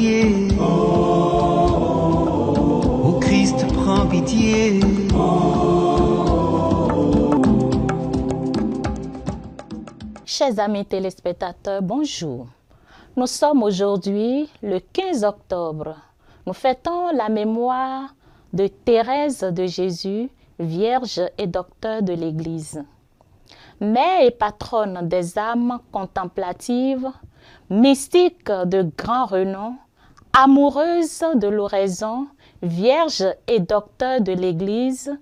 pitié. Ô Christ, prends pitié. Chers amis téléspectateurs, bonjour. Nous sommes aujourd'hui le 15 octobre. Nous fêtons la mémoire de Thérèse de Jésus, Vierge et docteur de l'Église. Mère et patronne des âmes contemplatives, mystique de grand renom, amoureuse de l'oraison, Vierge et docteur de l'Église,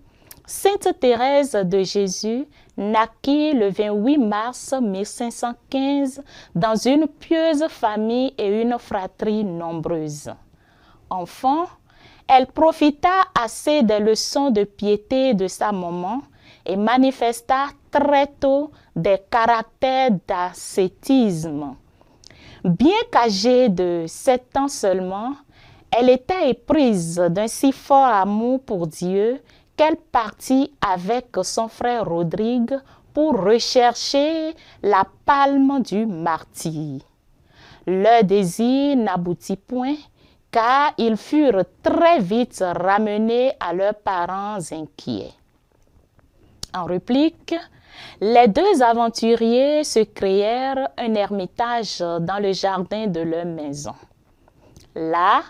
Sainte Thérèse de Jésus naquit le 28 mars 1515 dans une pieuse famille et une fratrie nombreuse. Enfant, elle profita assez des leçons de piété de sa maman et manifesta très tôt des caractères d'ascétisme. Bien qu'âgée de 7 ans seulement, elle était éprise d'un si fort amour pour Dieu qu'elle partit avec son frère Rodrigue pour rechercher la palme du martyre. Leur désir n'aboutit point, car ils furent très vite ramenés à leurs parents inquiets. En réplique, les deux aventuriers se créèrent un ermitage dans le jardin de leur maison. Là,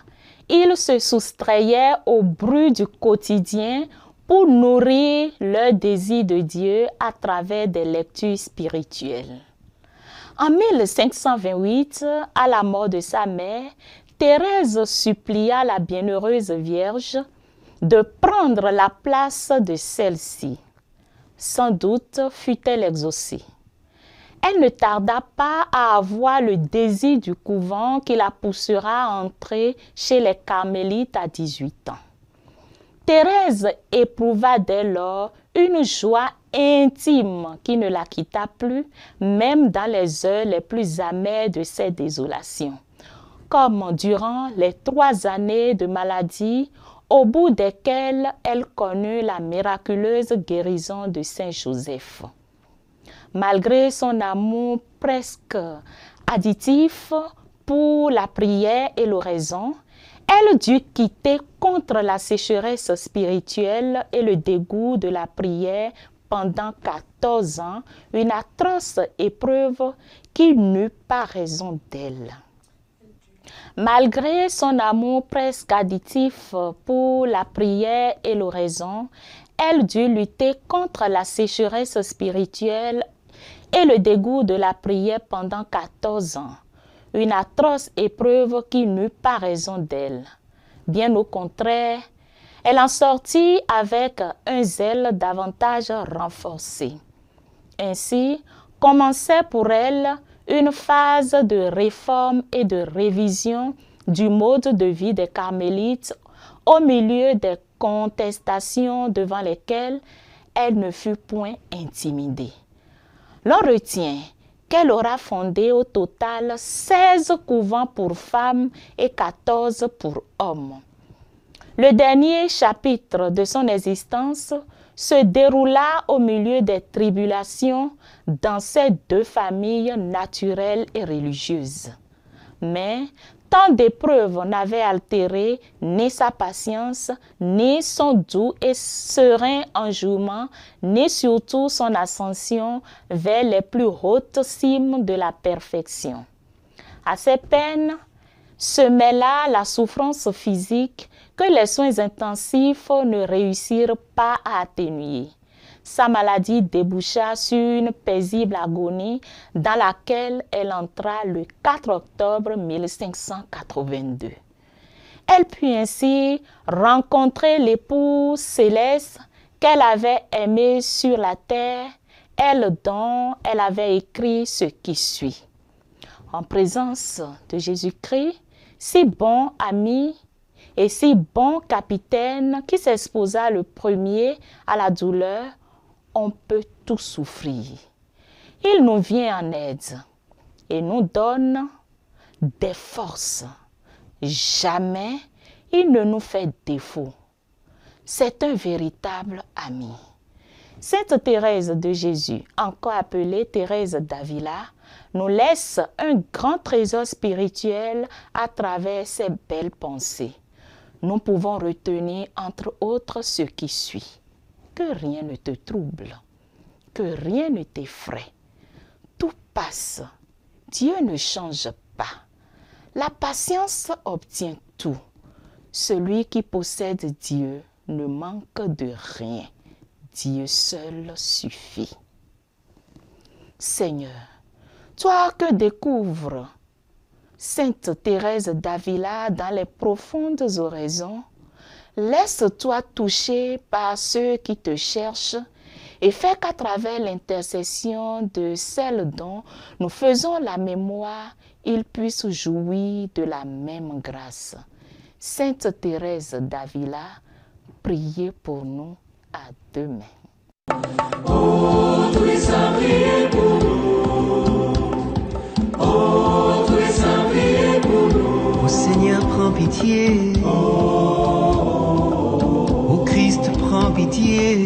ils se soustrayaient au bruit du quotidien pour nourrir leur désir de Dieu à travers des lectures spirituelles. En 1528, à la mort de sa mère, Thérèse supplia la bienheureuse Vierge de prendre la place de celle-ci. Sans doute fut-elle exaucée. Elle ne tarda pas à avoir le désir du couvent qui la poussera à entrer chez les Carmélites à 18 ans. Thérèse éprouva dès lors une joie intime qui ne la quitta plus, même dans les heures les plus amères de ses désolations, comme durant les 3 années de maladie, au bout desquelles elle connut la miraculeuse guérison de Saint Joseph. Malgré son amour presque additif pour la prière et l'oraison, elle dut quitter contre la sécheresse spirituelle et le dégoût de la prière pendant 14 ans, une atroce épreuve qui n'eut pas raison d'elle. Malgré son amour presque additif pour la prière et l'oraison, elle dut lutter contre la sécheresse spirituelle et le dégoût de la prière pendant 14 ans. Une atroce épreuve qui n'eut pas raison d'elle. Bien au contraire, elle en sortit avec un zèle davantage renforcé. Ainsi, commençait pour elle une phase de réforme et de révision du mode de vie des Carmélites au milieu des contestations devant lesquelles elle ne fut point intimidée. L'on retient qu'elle aura fondé au total 16 couvents pour femmes et 14 pour hommes. Le dernier chapitre de son existence se déroula au milieu des tribulations dans ces 2 familles naturelles et religieuses. Mais tant d'épreuves n'avaient altéré ni sa patience, ni son doux et serein enjouement, ni surtout son ascension vers les plus hautes cimes de la perfection. À ces peines se mêla la souffrance physique que les soins intensifs ne réussirent pas à atténuer. Sa maladie déboucha sur une paisible agonie dans laquelle elle entra le 4 octobre 1582. Elle put ainsi rencontrer l'époux céleste qu'elle avait aimé sur la terre, elle dont elle avait écrit ce qui suit. En présence de Jésus-Christ, si bon ami et si bon capitaine qui s'exposa le premier à la douleur, on peut tout souffrir. Il nous vient en aide et nous donne des forces. Jamais il ne nous fait défaut. C'est un véritable ami. Sainte Thérèse de Jésus, encore appelée Thérèse d'Avila, nous laisse un grand trésor spirituel à travers ses belles pensées. Nous pouvons retenir entre autres ce qui suit. Que rien ne te trouble, que rien ne t'effraie. Tout passe, Dieu ne change pas. La patience obtient tout. Celui qui possède Dieu ne manque de rien. Dieu seul suffit. Seigneur, toi que découvre Sainte Thérèse d'Avila dans les profondes oraisons, laisse-toi toucher par ceux qui te cherchent et fais qu'à travers l'intercession de celles dont nous faisons la mémoire, ils puissent jouir de la même grâce. Sainte Thérèse d'Avila, priez pour nous. À demain. Oh, tous les saints, priez pour nous. Oh, tous les saints, priez pour nous. Ô Seigneur, prends pitié. Ô Christ, prends pitié.